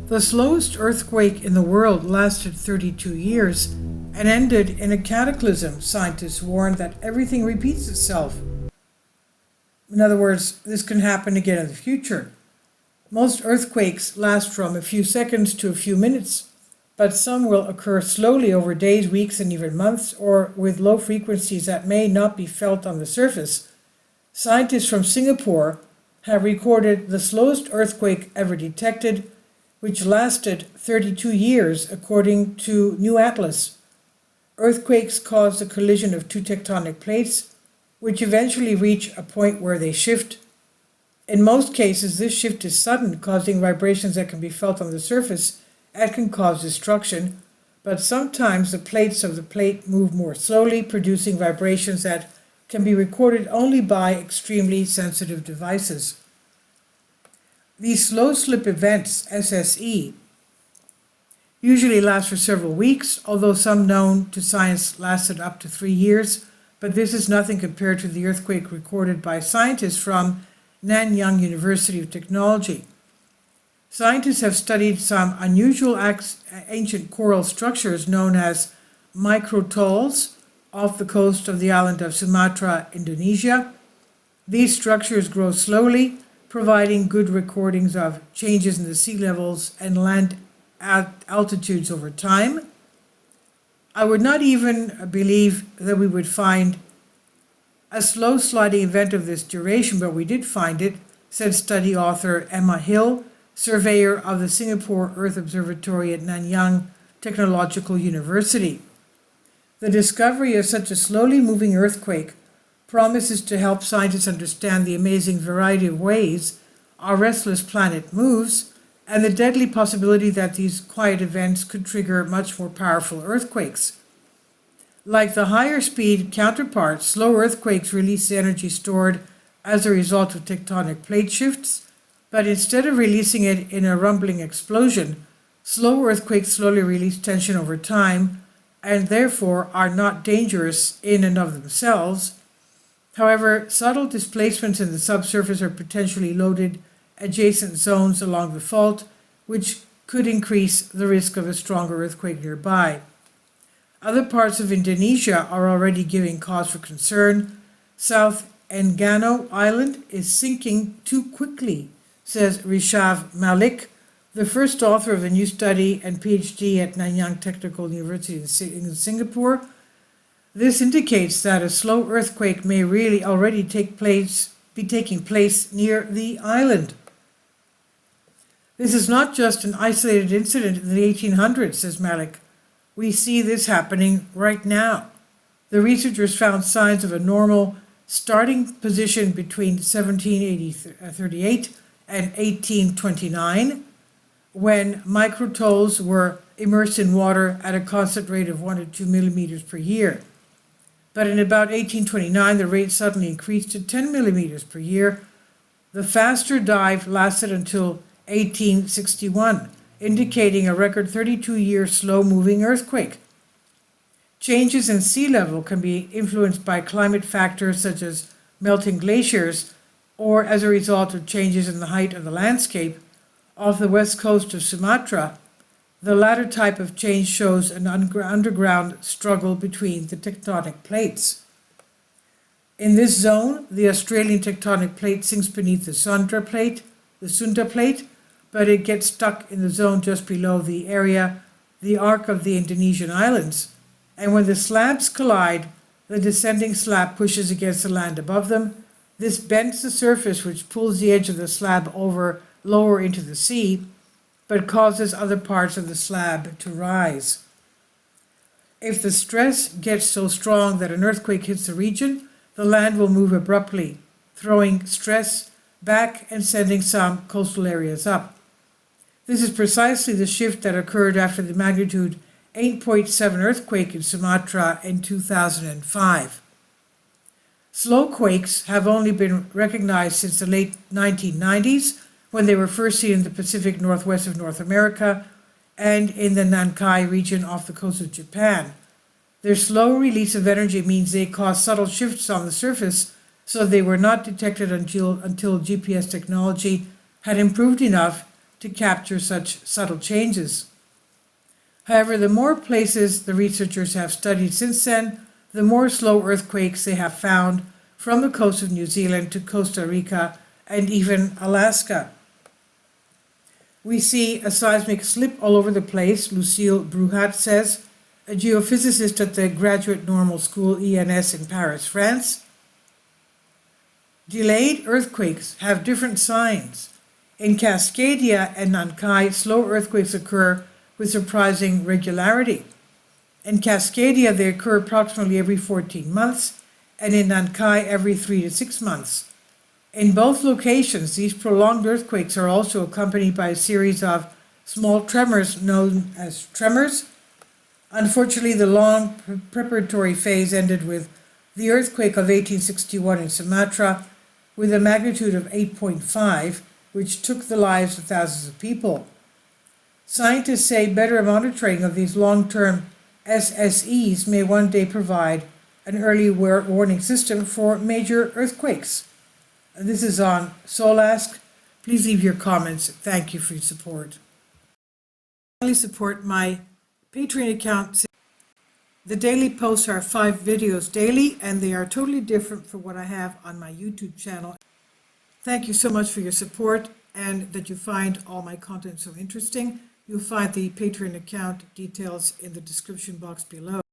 The slowest earthquake in the world lasted 32 years and ended in a cataclysm. Scientists warned that everything repeats itself. In other words, this can happen again in the future. Most earthquakes last from a few seconds to a few minutes, but some will occur slowly over days, weeks, and even months, or with low frequencies that may not be felt on the surface. Scientists from Singapore have recorded the slowest earthquake ever detected, which lasted 32 years, according to New Atlas. Earthquakes cause the collision of two tectonic plates, which eventually reach a point where they shift. In most cases, this shift is sudden, causing vibrations that can be felt on the surface and can cause destruction, but sometimes the plates of the plate move more slowly, producing vibrations that can be recorded only by extremely sensitive devices. These slow slip events, SSE, usually last for several weeks, although some known to science lasted up to 3 years, but this is nothing compared to the earthquake recorded by scientists from Nanyang University of Technology. Scientists have studied some unusual ancient coral structures known as microtolls off the coast of the island of Sumatra, Indonesia. These structures grow slowly, providing good recordings of changes in the sea levels and land altitudes over time. I would not even believe that we would find a slow sliding event of this duration, but we did find it, said study author Emma Hill, surveyor of the Singapore Earth Observatory at Nanyang Technological University. The discovery of such a slowly moving earthquake promises to help scientists understand the amazing variety of ways our restless planet moves and the deadly possibility that these quiet events could trigger much more powerful earthquakes. Like the higher speed counterparts, slow earthquakes release the energy stored as a result of tectonic plate shifts, but instead of releasing it in a rumbling explosion, slow earthquakes slowly release tension over time and therefore are not dangerous in and of themselves. However, subtle displacements in the subsurface or potentially loaded adjacent zones along the fault, which could increase the risk of a stronger earthquake nearby. Other parts of Indonesia are already giving cause for concern. South Enggano Island is sinking too quickly, says Rishav Malik, the first author of a new study and PhD at Nanyang Technical University in Singapore. This indicates that a slow earthquake may really already be taking place near the island. This is not just an isolated incident in the 1800s, says Malik. We see this happening right now. The researchers found signs of a normal starting position between 1738 and 1829, when microtolls were immersed in water at a constant rate of 1 to 2 millimeters per year. But in about 1829, the rate suddenly increased to 10 millimeters per year. The faster dive lasted until 1861, indicating a record 32-year slow-moving earthquake. Changes in sea level can be influenced by climate factors such as melting glaciers or as a result of changes in the height of the landscape. Off the west coast of Sumatra, the latter type of change shows an underground struggle between the tectonic plates. In this zone, the Australian tectonic plate sinks beneath the Sunda plate, but it gets stuck in the zone just below the area, the arc of the Indonesian islands. And when the slabs collide, the descending slab pushes against the land above them. This bends the surface, which pulls the edge of the slab lower into the sea, but causes other parts of the slab to rise. If the stress gets so strong that an earthquake hits the region, the land will move abruptly, throwing stress back and sending some coastal areas up. This is precisely the shift that occurred after the magnitude 8.7 earthquake in Sumatra in 2005. Slow quakes have only been recognized since the late 1990s, when they were first seen in the Pacific Northwest of North America and in the Nankai region off the coast of Japan. Their slow release of energy means they cause subtle shifts on the surface, so they were not detected until GPS technology had improved enough to capture such subtle changes. However, the more places the researchers have studied since then, the more slow earthquakes they have found, from the coast of New Zealand to Costa Rica and even Alaska. We see a seismic slip all over the place, Lucille Bruhat says, a geophysicist at the Graduate Normal School ENS in Paris, France. Delayed earthquakes have different signs. In Cascadia and Nankai, slow earthquakes occur with surprising regularity. In Cascadia, they occur approximately every 14 months, and in Nankai, every 3 to 6 months. In both locations, these prolonged earthquakes are also accompanied by a series of small tremors known as tremors. Unfortunately, the long preparatory phase ended with the earthquake of 1861 in Sumatra, with a magnitude of 8.5, which took the lives of thousands of people. Scientists say better monitoring of these long-term SSEs may one day provide an early warning system for major earthquakes. This is on Slowest. Please leave your comments. Thank you for your support. Finally, support my Patreon account. The daily posts are 5 videos daily, and they are totally different from what I have on my YouTube channel. Thank you so much for your support and that you find all my content so interesting. You'll find the Patreon account details in the description box below.